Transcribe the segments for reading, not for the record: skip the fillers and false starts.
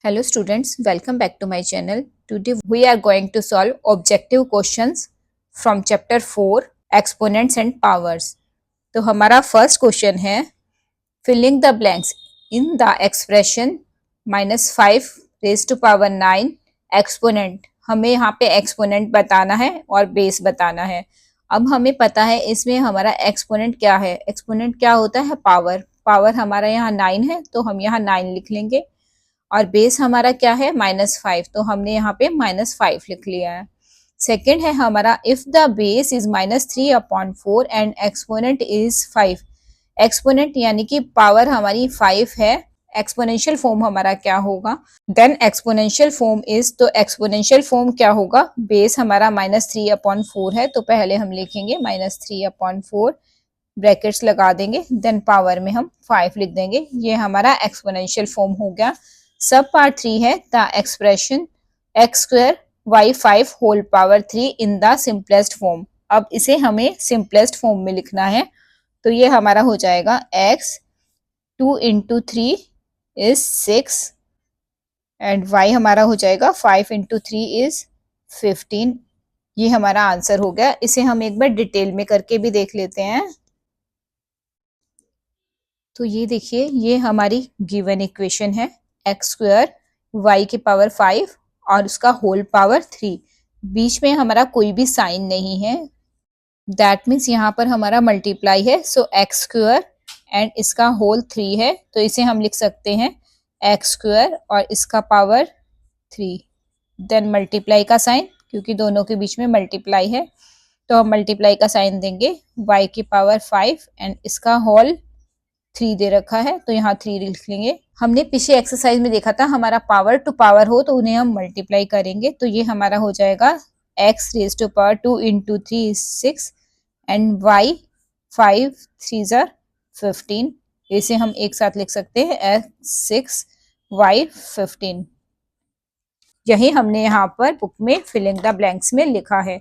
Hello students, welcome back to my channel. Today we are going to solve objective questions from chapter 4 exponents and powers. तो हमारा first question है filling the blanks in the expression -5 raised to power 9 exponent. हमें यहाँ पे exponent बताना है और base बताना है. अब हमें पता है इसमें हमारा एक्सपोनेंट क्या है. एक्सपोनेंट क्या होता है? पावर. पावर हमारा यहाँ 9 है तो हम यहाँ 9 लिख लेंगे और बेस हमारा क्या है? -5, तो हमने यहाँ पे -5 लिख लिया है. सेकेंड है हमारा if the base is -3/4 and exponent is 5. Exponent यानी कि पावर हमारी 5 है. एक्सपोनेंशियल फॉर्म हमारा क्या होगा? देन एक्सपोनेंशियल फॉर्म इज, तो एक्सपोनेंशियल फॉर्म क्या होगा? बेस हमारा -3/4 है तो पहले हम लिखेंगे -3/4 ब्रैकेट्स लगा देंगे, देन पावर में हम 5 लिख देंगे. ये हमारा एक्सपोनेंशियल फॉर्म हो गया. सब पार्ट 3 है the expression x² y5 whole power 3 in the simplest form. अब इसे हमें सिंपलेस्ट फॉर्म में लिखना है तो ये हमारा हो जाएगा x 2 into 3 is 6 and y हमारा हो जाएगा 5 into 3 is 15. ये हमारा आंसर हो गया. इसे हम एक बार डिटेल में करके भी देख लेते हैं. तो ये देखिए, ये हमारी गिवन इक्वेशन है x² y की पावर 5 और उसका होल पावर 3. बीच में हमारा कोई भी साइन नहीं है, दैट मीन्स यहाँ पर हमारा मल्टीप्लाई है. सो x² एंड इसका होल 3 है तो इसे हम लिख सकते हैं x² और इसका पावर 3. देन मल्टीप्लाई का साइन, क्योंकि दोनों के बीच में मल्टीप्लाई है तो हम मल्टीप्लाई का साइन देंगे. y की पावर 5 एंड इसका होल 3 दे रखा है तो यहाँ 3 लिख लेंगे. हमने पिछले एक्सरसाइज में देखा था हमारा पावर टू पावर हो तो उन्हें हम मल्टीप्लाई करेंगे. तो ये हमारा हो जाएगा x raise to power 2 into 3 is 6 and y 5 3s are 15. इसे हम एक साथ लिख सकते हैं x 6 y 15. यही हमने यहाँ पर बुक में फिलिंग द ब्लैंक्स में लिखा है.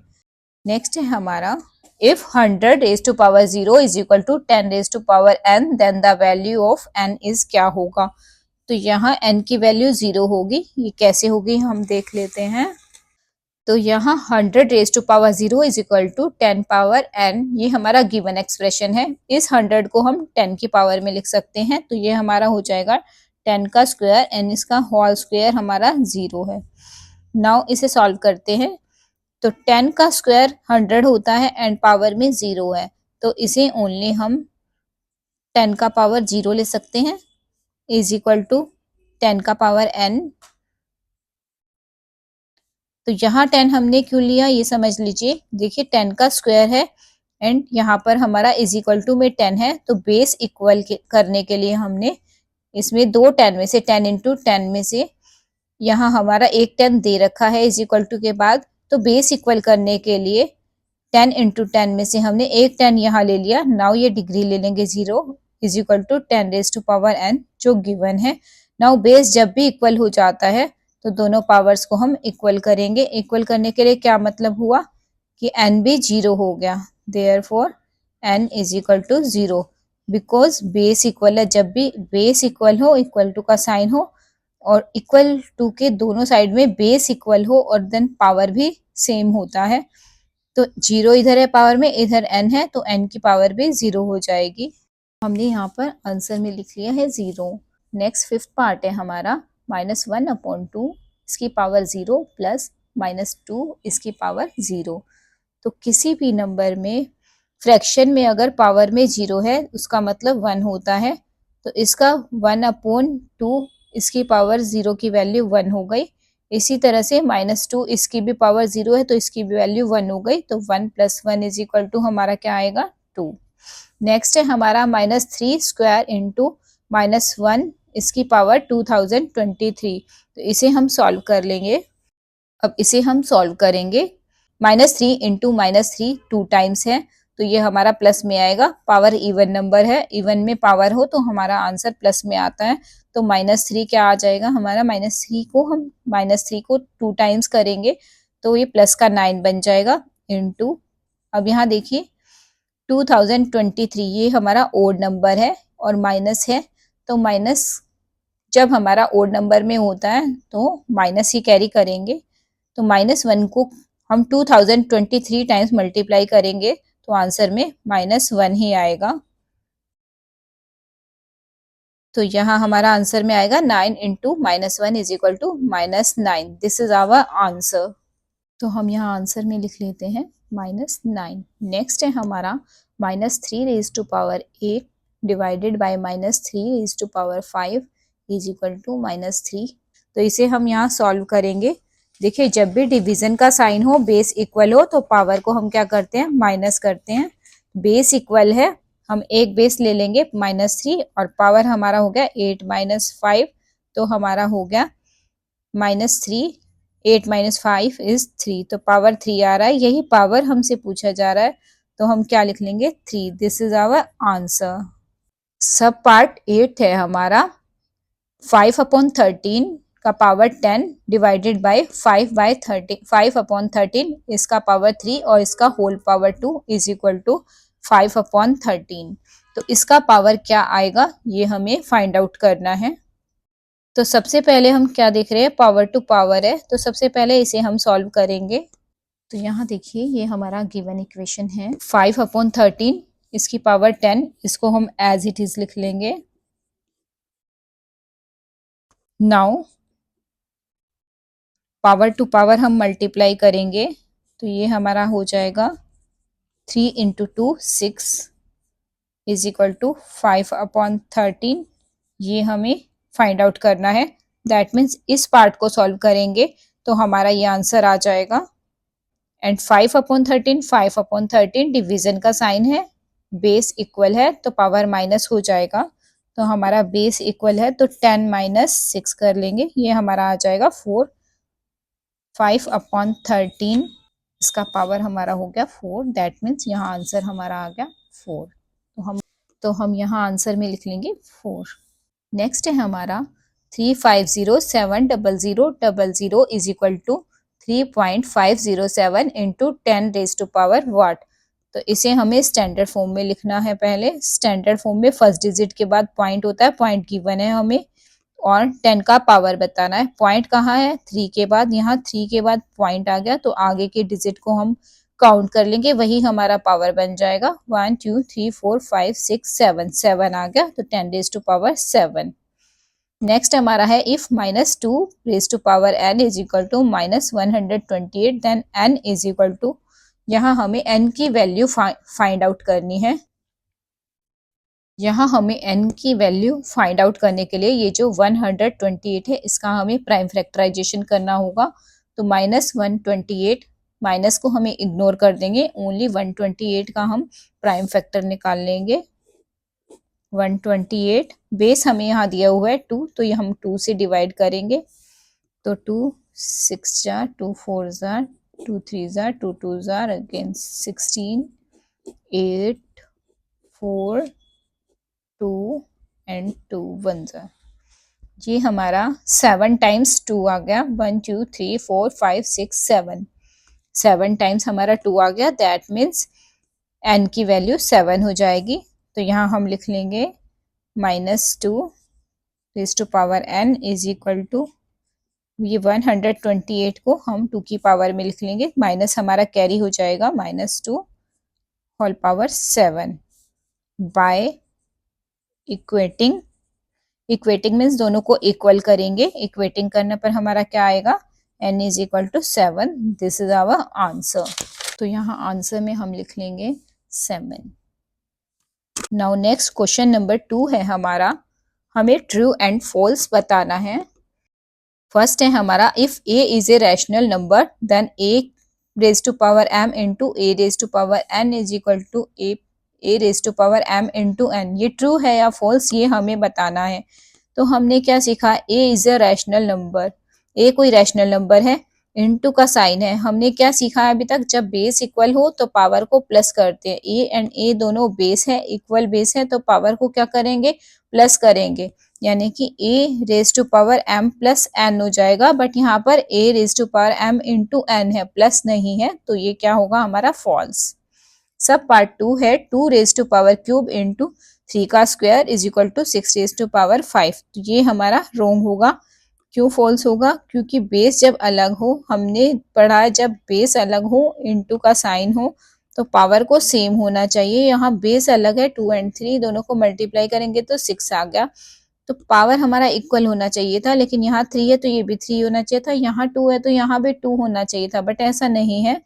नेक्स्ट है हमारा if 100 raised to power 0 is equal to 10 raised to power n then the value of n is क्या होगा. तो यहाँ n की वैल्यू 0 होगी. ये कैसे होगी हम देख लेते हैं. तो यहाँ 100 raised to power 0 is equal to 10 power n. ये हमारा गिवन एक्सप्रेशन है. इस 100 को हम 10 की पावर में लिख सकते हैं तो ये हमारा हो जाएगा 10 का स्क्वायर एंड इसका होल स्क्वायर हमारा 0 है. नाउ इसे सॉल्व करते हैं. तो 10 का स्क्वायर 100 होता है एंड पावर में 0 है तो इसे ओनली हम 10 का पावर 0 ले सकते हैं इज इक्वल टू 10 का पावर n. तो यहाँ 10 हमने क्यों लिया ये समझ लीजिए. देखिए 10 का स्क्वायर है एंड यहाँ पर हमारा इज इक्वल टू में 10 है तो बेस इक्वल करने के लिए हमने इसमें 2 10 में से 10 into 10 में से यहाँ हमारा एक 10 दे रखा है इज इक्वल टू के बाद, तो बेस इक्वल करने के लिए 10 into 10 में से हमने एक 10 यहाँ ले लिया. नाउ ये डिग्री ले लेंगे 0 is equal to 10 raise to power n जो गिवन है. नाउ बेस जब भी इक्वल हो जाता है तो दोनों पावर्स को हम इक्वल करेंगे. इक्वल करने के लिए क्या मतलब हुआ कि n भी 0 हो गया. Therefore n is equal to 0 because base equal है. जब भी बेस इक्वल हो, इक्वल टू का साइन हो और इक्वल टू के दोनों साइड में बेस इक्वल हो और देन पावर भी सेम होता है. तो 0 इधर है पावर में, इधर n है तो n की पावर भी 0 हो जाएगी. हमने यहाँ पर आंसर में लिख लिया है 0. नेक्स्ट फिफ्थ पार्ट है हमारा -1/2 इसकी पावर 0 प्लस -2 इसकी पावर 0. तो किसी भी नंबर में फ्रैक्शन में अगर पावर में 0 है उसका मतलब 1 होता है. तो इसका 1/2 इसकी पावर 0 की वैल्यू 1 हो गई. इसी तरह से -2 इसकी भी पावर 0 है तो इसकी भी वैल्यू 1 हो गई. तो 1 + 1 इज इक्वल टू हमारा क्या आएगा 2. नेक्स्ट है हमारा -3 स्क्वायर इंटू -1 इसकी पावर 2023. तो इसे हम सॉल्व कर लेंगे. अब इसे हम सॉल्व करेंगे. -3 इंटू -3 2 टाइम्स है तो ये हमारा प्लस में आएगा. पावर इवन नंबर है, इवन में पावर हो तो हमारा आंसर प्लस में आता है. तो -3 क्या आ जाएगा हमारा, -3 को 2 टाइम्स करेंगे तो ये प्लस का 9 बन जाएगा इंटू. अब यहाँ देखिए 2023 ये हमारा ओड नंबर है और माइनस है तो माइनस जब हमारा ओड नंबर में होता है तो माइनस ही कैरी करेंगे। तो -1 को हम 2023 टाइम्स मल्टीप्लाई करेंगे तो आंसर में -1 ही आएगा। तो यहाँ हमारा आंसर में आएगा 9 into -1 is equal to -9। This is our answer. तो हम यहाँ आंसर में लिख लेते हैं -9। नेक्स्ट है हमारा -3 raise to power 8 divided by -3 raise to power 5 is equal to -3। तो इसे हम यहाँ सॉल्व करेंगे। देखिए, जब भी डिवीजन का साइन हो, बेस इक्वल हो, तो पावर को हम क्या करते हैं, माइनस करते हैं। बेस इक्वल है, हम एक बेस ले लेंगे -3 और पावर हमारा हो गया 8 - 5, तो हमारा हो गया -3। 8 - 5 इज 3, तो पावर 3 आ रहा है। यही पावर हमसे पूछा जा रहा है, तो हम क्या लिख लेंगे, 3। This is our answer. सब पार्ट 8 है हमारा। 5/13 का पावर 10 डिवाइडेड बाय 5/13, 5/13 इसका पावर 3 और इसका whole power 2 is equal to 5/13। तो इसका पावर क्या आएगा, ये हमें फाइंड आउट करना है। तो सबसे पहले हम क्या देख रहे हैं, पावर टू पावर है, तो सबसे पहले इसे हम सॉल्व करेंगे। तो यहाँ देखिए, ये हमारा गिवन इक्वेशन है। 5/13 इसकी पावर 10, इसको हम एज इट इज लिख लेंगे। नाउ पावर टू पावर हम मल्टीप्लाई करेंगे, तो ये हमारा हो जाएगा 3 इंटू 2 6 इज इक्वल टू 5/13। ये हमें फाइंड आउट करना है। दैट मीन्स इस पार्ट को सॉल्व करेंगे तो हमारा ये आंसर आ जाएगा। एंड 5/13 डिवीजन का साइन है, बेस इक्वल है तो पावर माइनस हो जाएगा। तो हमारा बेस इक्वल है तो 10 - 6 कर लेंगे, ये हमारा आ जाएगा 4। 5/13 इसका पावर हमारा हो गया 4। दैट मीन्स यहाँ आंसर हमारा आ गया 4। तो हम यहाँ आंसर में लिख लेंगे 4। नेक्स्ट है हमारा 350700000 इज इक्वल टू 3.507 इंटू 10⁻⁴ वाट। तो इसे हमें स्टैंडर्ड फॉर्म में लिखना है। पहले स्टैंडर्ड फॉर्म में फर्स्ट डिजिट के बाद पॉइंट होता है, पॉइंट गिवन है हमें, और 10 का पावर बताना है। पॉइंट कहाँ है, 3 के बाद, यहाँ 3 के बाद पॉइंट आ गया तो आगे के डिजिट को हम काउंट कर लेंगे, वही हमारा पावर बन जाएगा। 1 2 3 4 5 6 7 7 आ गया, तो 10⁻⁷। नेक्स्ट हमारा है if -2 n is equal to -128 then n is equal to, यहाँ हमें n की वैल्यू फाइंड आउट करनी है। यहाँ हमें n की वैल्यू फाइंड आउट करने के लिए ये जो 128 है इसका हमें प्राइम फैक्टराइजेशन करना होगा। तो -128, माइनस को हमें इग्नोर कर देंगे, ओनली 128 का हम प्राइम फैक्टर निकाल लेंगे। 128 बेस हमें यहाँ दिया हुआ है 2, तो ये हम 2 से डिवाइड करेंगे। तो 2 6 jar 2 4 jar 2 3 jar 2 2 jar again 16 8 4 2 and 2 1 jar. ये हमारा 7 टाइम्स 2 आ गया। 1 2 3 4 5 6 7 7 टाइम्स हमारा 2 आ गया। दैट मीन्स n की वैल्यू 7 हो जाएगी। तो यहाँ हम लिख लेंगे -2 n इज इक्वल टू, ये 128 को हम 2 की पावर में लिख लेंगे, माइनस हमारा कैरी हो जाएगा, -2 whole power 7 by equating. Equating means दोनों को इक्वल करेंगे। इक्वेटिंग करने पर हमारा क्या आएगा, n is equal to 7। This is our answer. तो यहाँ आंसर में हम लिख लेंगे 7। नाउ नेक्स्ट क्वेश्चन नंबर 2 है हमारा, हमें ट्रू एंड फॉल्स बताना है। फर्स्ट है हमारा if a is a rational number then a raise to power m into a raise to power n is equal to a raise to power m into n। ये true है या false, ये हमें बताना है। तो हमने क्या सीखा, a is a rational number, a कोई रैशनल नंबर है, इनटू का साइन है। हमने क्या सीखा है अभी तक, जब बेस इक्वल हो तो पावर को प्लस करते हैं। a एंड a दोनों बेस है, इक्वल बेस है, तो पावर को क्या करेंगे, प्लस करेंगे, यानी कि a raise to power m plus n हो जाएगा। बट यहाँ पर a raise to power m into n है, प्लस नहीं है, तो ये क्या होगा हमारा फॉल्स। सब पार्ट 2 है 2 raise to power cube into 3 का square is equal to 6 raise to power 5। तो ये हमारा रोंग होगा। क्यों फॉल्स होगा? क्योंकि बेस जब अलग हो, हमने पढ़ा है जब बेस अलग हो इनटू का साइन हो तो पावर को सेम होना चाहिए। यहाँ बेस अलग है, 2 एंड 3 दोनों को मल्टीप्लाई करेंगे तो 6 आ गया। तो पावर हमारा इक्वल होना चाहिए था, लेकिन यहाँ 3 है तो ये भी 3 होना चाहिए था, यहाँ 2 है तो यहाँ भी 2 होना चाहिए था, बट ऐसा नहीं है।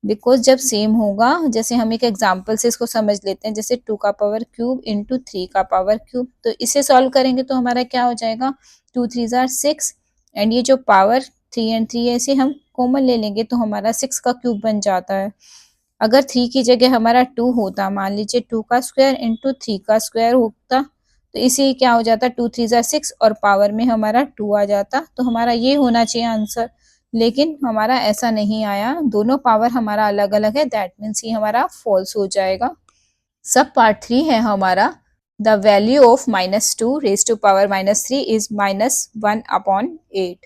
बिकॉज जब सेम होगा, जैसे हम एक एग्जांपल से इसको समझ लेते हैं, जैसे 2 का पावर क्यूब इंटू 3 का पावर क्यूब, तो इसे सॉल्व करेंगे तो हमारा क्या हो जाएगा, 2 3 जार 6 एंड ये जो पावर 3 एंड 3 है इसे हम कॉमन ले लेंगे तो हमारा 6 का क्यूब बन जाता है। अगर 3 की जगह हमारा 2 होता, मान लीजिए 2 का स्क्वायर इंटू 3 का स्क्वायर होता, तो इसे क्या हो जाता, 2 3 जार 6 और पावर में हमारा 2 आ जाता। तो हमारा ये होना चाहिए आंसर, लेकिन हमारा ऐसा नहीं आया, दोनों पावर हमारा अलग अलग है, दैट मीन्स ये हमारा फॉल्स हो जाएगा। सब पार्ट 3 है हमारा। The value of -2 raise to power -3 is -1/8।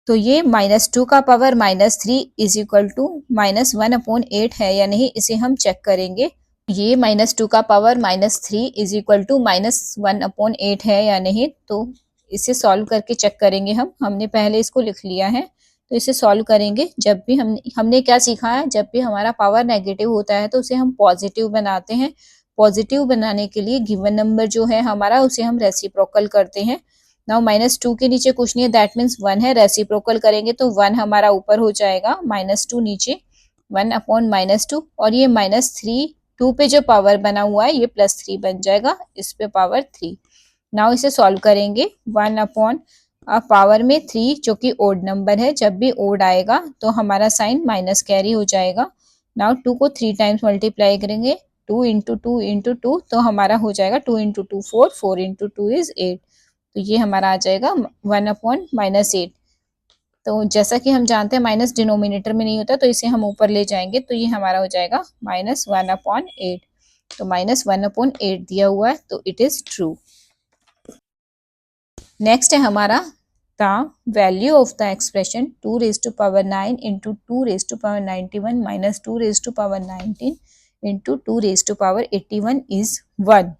तो ये -2 का पावर -3 इज इक्वल टू -1/8 है या नहीं, इसे हम चेक करेंगे। ये -2 का पावर -3 इज इक्वल टू -1/8 है या नहीं, तो इसे सॉल्व करके चेक करेंगे हम। हमने पहले इसको लिख लिया है, तो इसे सॉल्व करेंगे। जब भी हमने क्या सीखा है, जब भी हमारा पावर नेगेटिव होता है तो उसे हम पॉजिटिव बनाते हैं। पॉजिटिव बनाने के लिए गिवन नंबर जो है हमारा उसे हम रेसिप्रोकल करते हैं। नाउ -2 के नीचे कुछ नहीं है, दैट मीन्स 1 है, रेसिप्रोकल करेंगे तो 1 हमारा ऊपर हो जाएगा, -2 नीचे, 1/-2, और ये -3 2 पे जो पावर बना हुआ है ये +3 बन जाएगा, इस पे पावर 3। नाउ इसे सॉल्व करेंगे, 1 पावर में 3 जो कि ओड नंबर है, जब भी ओड आएगा तो हमारा साइन माइनस कैरी हो जाएगा। नाउ 2 को 3 टाइम्स मल्टीप्लाई करेंगे, 2 इंटू 2 इंटू 2, तो हमारा हो जाएगा 2 इंटू 2 4, 4 इंटू 2 इज 8। तो ये हमारा आ जाएगा 1/-8। तो जैसा कि हम जानते हैं माइनस डिनोमिनेटर में नहीं होता, तो इसे हम ऊपर ले जाएंगे तो ये हमारा हो जाएगा -1/8। तो -1/8 दिया हुआ है, तो इट इज ट्रू। नेक्स्ट है हमारा the value of the expression 2 raise to power 9 into 2 raise to power 91 minus 2 raise to power 19 into 2 raise to power 81 is 1।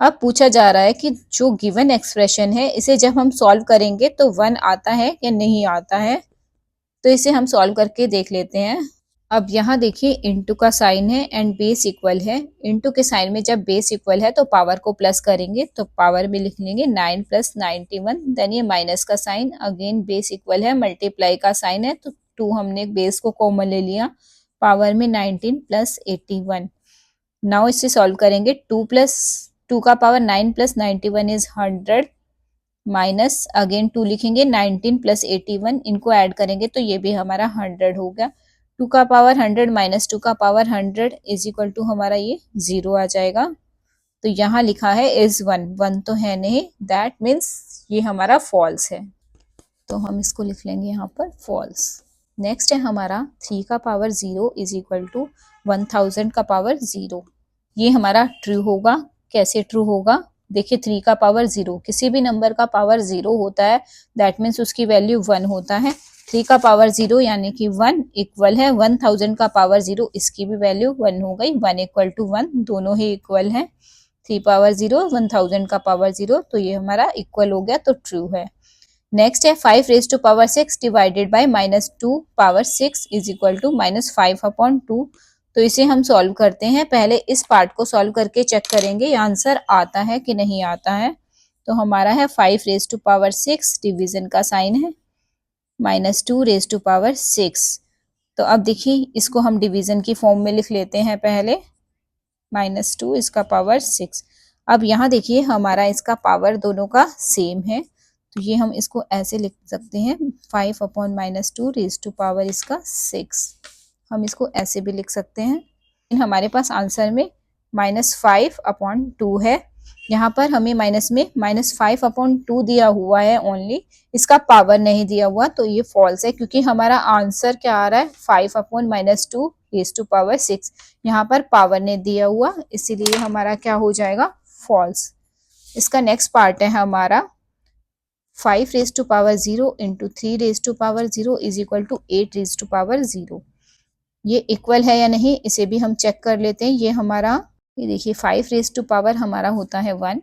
अब पूछा जा रहा है कि जो गिवन एक्सप्रेशन है इसे जब हम सॉल्व करेंगे तो 1 आता है या नहीं आता है, तो इसे हम सॉल्व करके देख लेते हैं। अब यहाँ देखिए इनटू का साइन है एंड बेस इक्वल है। इनटू के साइन में जब बेस इक्वल है तो पावर को प्लस करेंगे, तो पावर में लिख लेंगे 9 + 91, देन ये माइनस का साइन, अगेन बेस इक्वल है, मल्टीप्लाई का साइन है तो 2 हमने बेस को कॉमन ले लिया, पावर में 19 + 81। नाउ इसे सॉल्व करेंगे, 2 का पावर 9 + 91 इज 100, माइनस अगेन 2 लिखेंगे, 19 + 81, इनको ऐड करेंगे तो ये भी हमारा 100 हो गया। 2 का पावर 100 माइनस 2 का पावर 100 इज इक्वल टू हमारा ये 0 आ जाएगा। तो यहाँ लिखा है इज 1 तो है नहीं, दैट मीन्स ये हमारा फॉल्स है, तो हम इसको लिख लेंगे यहाँ पर फॉल्स। नेक्स्ट है हमारा 3 का पावर 0 इज इक्वल टू 1000 का पावर 0। ये हमारा ट्रू होगा। कैसे ट्रू होगा? देखिए 3 का पावर 0, किसी भी नंबर का पावर 0 होता है, दैट मीन्स उसकी वैल्यू 1 होता है। 3 का पावर 0 यानी कि 1 इक्वल है 1000 का पावर 0, इसकी भी वैल्यू 1 हो गई, 1 = 1, दोनों ही इक्वल है। 3 पावर 0 1000 का पावर 0, तो ये हमारा इक्वल हो गया, तो ट्रू है। नेक्स्ट है 5 raise to power 6 divided by -2 power 6 is equal to -5/2। तो इसे हम सॉल्व करते हैं। पहले इस पार्ट को सॉल्व करके चेक करेंगे ये आंसर आता है कि नहीं आता है। तो हमारा है 5 रेज टू पावर 6, डिवीजन का साइन है, -2 रेज टू पावर 6। तो अब देखिए इसको हम डिवीजन की फॉर्म में लिख लेते हैं पहले, -2 इसका पावर 6। अब यहाँ देखिए हमारा इसका पावर दोनों का सेम है, तो ये हम इसको ऐसे लिख सकते हैं, 5/-2 रेज टू पावर इसका 6, हम इसको ऐसे भी लिख सकते हैं। हमारे पास आंसर में -5/2 है, यहाँ पर हमें माइनस में -5/2 दिया हुआ है ओनली, इसका पावर नहीं दिया हुआ, तो ये फॉल्स है, क्योंकि हमारा आंसर क्या आ रहा है 5/-2 रेज टू पावर 6, यहाँ पर पावर नहीं दिया हुआ, इसीलिए हमारा क्या हो जाएगा, फॉल्स। इसका नेक्स्ट पार्ट है हमारा 5 raise to power 0 into 3 raise to power 0 is equal to 8 raise to power 0। ये इक्वल है या नहीं, इसे भी हम चेक कर लेते हैं। ये हमारा ये देखिए 5 रेज टू पावर हमारा होता है 1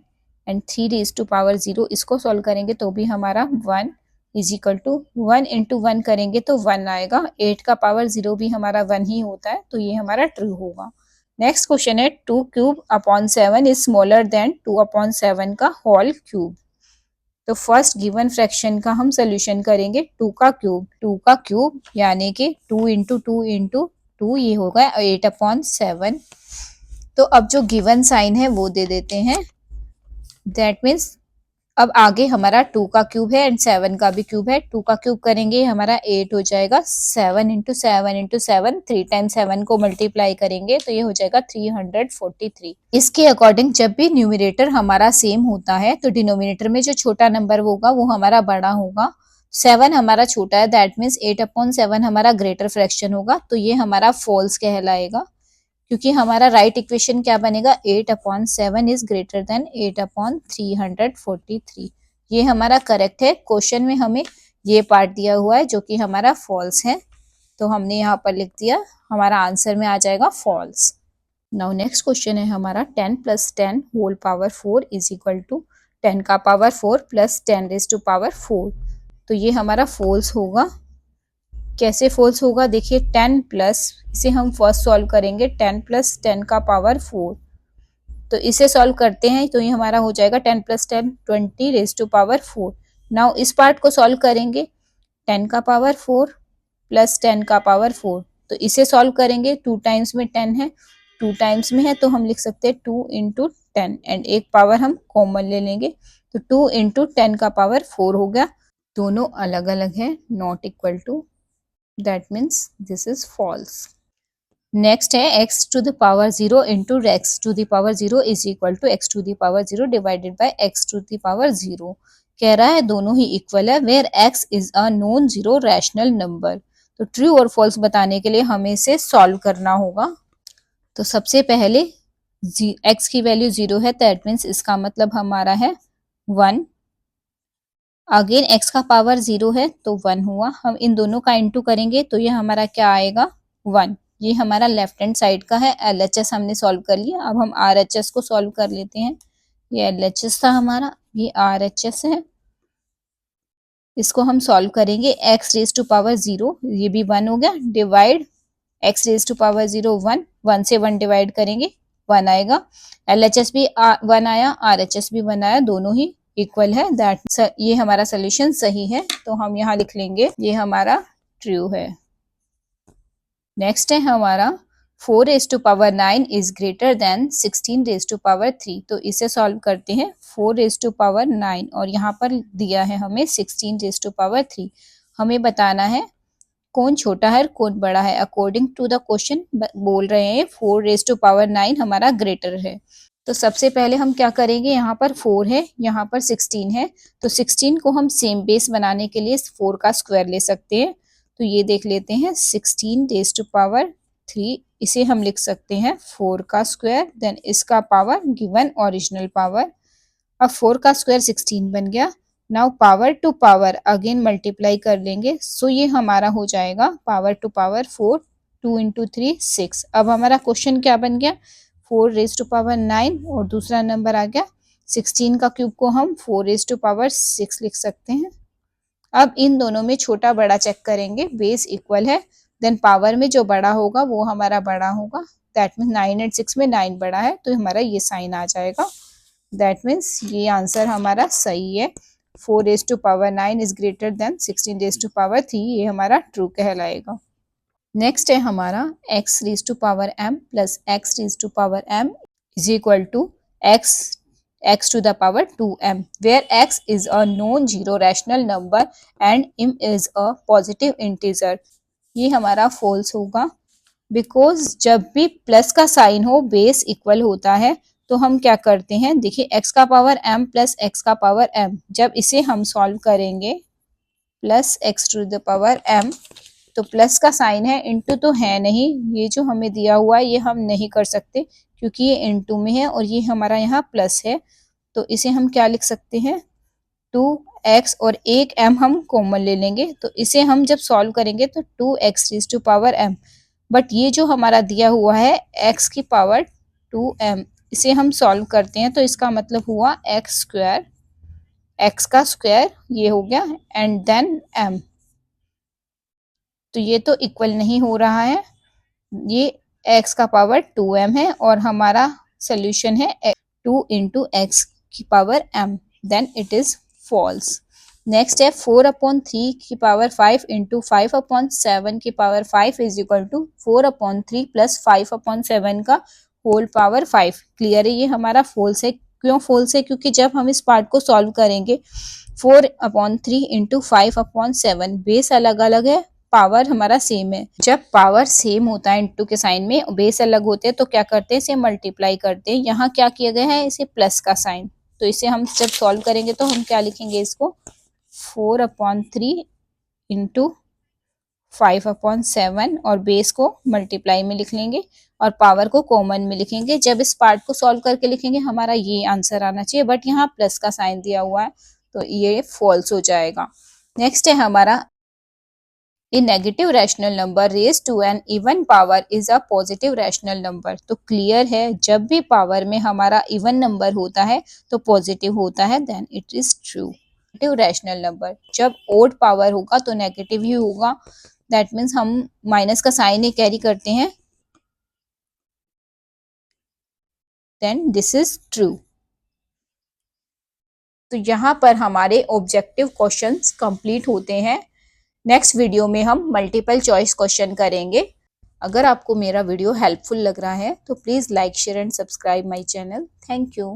एंड 3 रेज टू पावर 0, इसको सॉल्व करेंगे तो भी हमारा 1 इज इक्वल टू 1 इंटू 1 करेंगे तो 1 आएगा। 8 का पावर 0 भी हमारा 1 ही होता है, तो ये हमारा ट्रू होगा। नेक्स्ट क्वेश्चन है 2 cube upon 7 is smaller than 2 upon 7 का होल क्यूब। तो फर्स्ट गिवन फ्रैक्शन का हम सोल्यूशन करेंगे 2 का क्यूब यानी कि 2 इंटू 2 इंटू 2, ये होगा 8 अपॉन 7। तो अब जो गिवन साइन है वो दे देते हैं, दैट मीन्स अब आगे हमारा 2 का क्यूब है एंड 7 का भी क्यूब है। 2 का क्यूब करेंगे हमारा 8 हो जाएगा, 7 इंटू 7 इंटू 7, 3 टाइम 7 को मल्टीप्लाई करेंगे तो ये हो जाएगा 343। इसके अकॉर्डिंग जब भी न्यूमरेटर हमारा सेम होता है तो डिनोमिनेटर में जो छोटा नंबर होगा वो हमारा बड़ा होगा। 7 हमारा छोटा है, दैट मीन्स 8 अपॉन 7 हमारा ग्रेटर फ्रैक्शन होगा, तो ये हमारा फॉल्स कहलाएगा, क्योंकि हमारा राइट इक्वेशन क्या बनेगा, 8 upon 7 is greater then 8 upon 343। ये हमारा करेक्ट है। क्वेश्चन में हमें ये पार्ट दिया हुआ है जो कि हमारा फॉल्स है, तो हमने यहाँ पर लिख दिया, हमारा आंसर में आ जाएगा फॉल्स। नाउ नेक्स्ट क्वेश्चन है हमारा 10 plus 10 whole power 4 is equal to 10 का power 4 plus 10 raise to power 4। तो ये हमारा फॉल्स होगा। कैसे फॉल्स होगा, देखिए 10 प्लस, इसे हम फर्स्ट सॉल्व करेंगे, 10 प्लस 10 का पावर 4, तो इसे सॉल्व करते हैं तो ये हमारा हो जाएगा 10 plus 10 20 raise to power 4। Now इस पार्ट को सॉल्व करेंगे, 10 का पावर 4 प्लस 10 का पावर 4, तो इसे सॉल्व करेंगे, 2 टाइम्स में 10 है, 2 टाइम्स में है तो हम लिख सकते हैं 2 इंटू 10 एंड एक पावर हम कॉमन ले लेंगे, तो 2 इंटू 10 का पावर 4 हो गया। दोनों अलग अलग है, not equal to, that means this is false। Next है x to the power 0 into x to the power 0 is equal to x to the power 0 divided by x to the power 0। कह रहा है दोनों ही equal है, where x is a non zero rational number। तो true और false बताने के लिए हमें इसे सॉल्व करना होगा। तो सबसे पहले x की वैल्यू 0 है, दैट मीन्स इसका मतलब हमारा है 1। अगेन x का पावर 0 है तो 1 हुआ, हम इन दोनों का इनटू करेंगे तो ये हमारा क्या आएगा 1। ये हमारा लेफ्ट हैंड साइड का है, LHS हमने सॉल्व कर लिया। अब हम RHS को सॉल्व कर लेते हैं। ये LHS था हमारा, ये RHS है, इसको हम सॉल्व करेंगे। x रेज टू पावर 0, ये भी 1 हो गया, divide x raise to power 0 1, 1 से 1 डिवाइड करेंगे 1 आएगा। LHS भी 1 आया, RHS भी 1 आया, दोनों ही इक्वल है, दैट ये हमारा सोल्यूशन सही है, तो हम यहाँ लिख लेंगे ये हमारा ट्रू है। नेक्स्ट है हमारा 4 raise to power 9 is greater than 16 raise to power 3। तो इसे सॉल्व करते हैं, 4 रेज टू पावर 9 और यहाँ पर दिया है हमें 16 रेज टू पावर 3। हमें बताना है कौन छोटा है कौन बड़ा है। अकॉर्डिंग टू द क्वेश्चन बोल रहे हैं 4 रेज टू पावर 9 हमारा ग्रेटर है। तो सबसे पहले हम क्या करेंगे, यहाँ पर 4 है, यहाँ पर 16 है, तो 16 को हम सेम बेस बनाने के लिए 4 का स्क्वायर ले सकते हैं। तो ये देख लेते हैं 16 रेज टू पावर 3, इसे हम लिख सकते हैं 4 का स्क्वायर, देन इसका पावर गिवन ओरिजिनल पावर। अब 4 का स्क्वायर 16 बन गया। Now power to power again multiply कर लेंगे, सो ये हमारा हो जाएगा पावर टू पावर 4, 2 इंटू 3 6। अब हमारा क्वेश्चन क्या बन गया, 4 रेज टू पावर 9 और दूसरा नंबर आ गया 16 का क्यूब को हम 4 रेज टू पावर 6 लिख सकते हैं। अब इन दोनों में छोटा बड़ा चेक करेंगे, बेस इक्वल है, देन पावर में जो बड़ा होगा वो हमारा बड़ा होगा, दैट मीन्स 9 एंड 6 में 9 बड़ा है, तो हमारा ये साइन आ जाएगा, दैट मीन्स ये आंसर हमारा सही है। 4 raise to power 9 is greater than 16 raise to power 3, ये हमारा ट्रू कहलाएगा। नेक्स्ट है हमारा x raise to power m plus x raise to power m is equal to x to the power 2m, where x is a non zero rational number and m is a positive integer. ये हमारा false होगा, because जब भी plus का sign हो base equal होता है तो हम क्या करते हैं, देखिए x का पावर m प्लस x का पावर m, जब इसे हम सॉल्व करेंगे plus x to the power m, तो प्लस का साइन है, इनटू तो है नहीं, ये जो हमें दिया हुआ है ये हम नहीं कर सकते क्योंकि ये इनटू में है और ये हमारा यहाँ प्लस है, तो इसे हम क्या लिख सकते हैं 2x और एक m हम कॉमन ले लेंगे, तो इसे हम जब सॉल्व करेंगे तो 2x raise to power m, but ये जो हमारा दिया हुआ है x की पावर 2m। इसे हम सॉल्व करते हैं तो इसका मतलब हुआ एक्स स्क्वायर, एक्स का स्क्वायर ये हो गया एंड देन m। तो ये तो इक्वल नहीं हो रहा है, ये x का पावर 2m है और हमारा सोल्यूशन है 2 इंटू एक्स की power m, then it is false. Next है 4/3 की पावर 5 इंटू 5/7 की power 5 is equal to 4/3 plus 5/7 का होल पावर 5। क्लियर है, ये हमारा फॉल्स है। क्यों फॉल्स है? क्योंकि जब हम इस पार्ट को सॉल्व करेंगे 4/3 इंटू 5/7 बेस अलग अलग है, पावर हमारा सेम है। जब पावर सेम होता है इंटू के साइन में, बेस अलग होते हैं तो क्या करते हैं, इसे मल्टीप्लाई करते हैं। यहाँ क्या किया गया है, इसे प्लस का साइन, तो इसे हम जब सॉल्व करेंगे तो हम क्या लिखेंगे, इसको 4/3 इंटू 5/7 और बेस को मल्टीप्लाई में लिख लेंगे और पावर को कॉमन में लिखेंगे। जब इस पार्ट को सॉल्व करके लिखेंगे हमारा ये आंसर आना चाहिए, बट यहाँ प्लस का साइन दिया हुआ है तो ये फॉल्स हो जाएगा। नेक्स्ट है हमारा A negative rational number raised to an even power is a positive rational number। तो क्लियर है, जब भी पावर में हमारा इवन नंबर होता है तो पॉजिटिव होता है, then it is true. Negative rational number जब ओड पावर होगा तो नेगेटिव ही होगा, दैट मीन्स हम माइनस का साइन ही कैरी करते हैं, देन दिस इज ट्रू। तो यहाँ पर हमारे ऑब्जेक्टिव क्वेश्चंस कंप्लीट होते हैं। नेक्स्ट वीडियो में हम मल्टीपल चॉइस क्वेश्चन करेंगे। अगर आपको मेरा वीडियो हेल्पफुल लग रहा है तो please like share and subscribe my channel. Thank you.